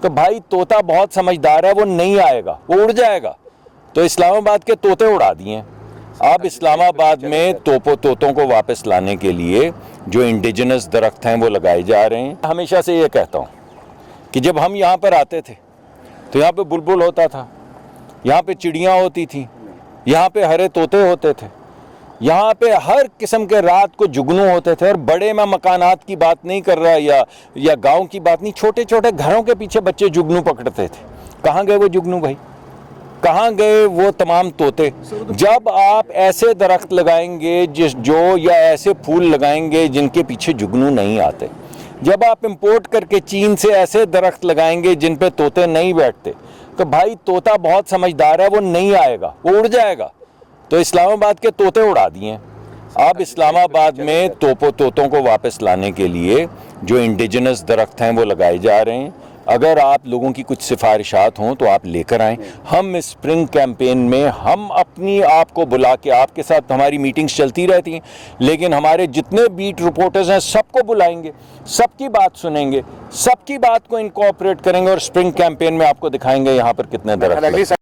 तो भाई तोता बहुत समझदार है, वो नहीं आएगा, वो उड़ जाएगा। तो इस्लामाबाद के तोते उड़ा दिए। अब इस्लामाबाद में तोतों को वापस लाने के लिए जो इंडिजिनस दरख्त हैं वो लगाए जा रहे हैं। हमेशा से ये कहता हूँ कि जब हम यहाँ पर आते थे तो यहाँ पे बुलबुल होता था, यहाँ पे चिड़ियाँ होती थी, यहाँ पे हरे तोते होते थे, यहाँ पे हर किस्म के रात को जुगनू होते थे। और बड़े मैं मकानात की बात नहीं कर रहा या गांव की बात नहीं, छोटे छोटे घरों के पीछे बच्चे जुगनू पकड़ते थे। कहाँ गए वो जुगनू भाई, कहाँ गए वो तमाम तोते? जब आप ऐसे दरख्त लगाएंगे या ऐसे फूल लगाएंगे जिनके पीछे जुगनू नहीं आते, जब आप इंपोर्ट करके चीन से ऐसे दरख्त लगाएंगे जिन पे तोते नहीं बैठते, तो भाई तोता बहुत समझदार है, वो नहीं आएगा, वो उड़ जाएगा। तो इस्लामाबाद के तोते उड़ा दिए। अब इस्लामाबाद में तोतों को वापस लाने के लिए जो इंडिजिनस दरख्त हैं वो लगाए जा रहे हैं। अगर आप लोगों की कुछ सिफारिशात हों तो आप लेकर आएँ। हम इस स्प्रिंग कैंपेन में हम अपनी आप को बुला के, आपके साथ हमारी मीटिंग्स चलती रहती हैं, लेकिन हमारे जितने बीट रिपोर्टर्स हैं सबको बुलाएंगे, सबकी बात सुनेंगे, सबकी बात को इनकॉर्पोरेट करेंगे और स्प्रिंग कैंपेन में आपको दिखाएंगे यहाँ पर कितने दरख्त।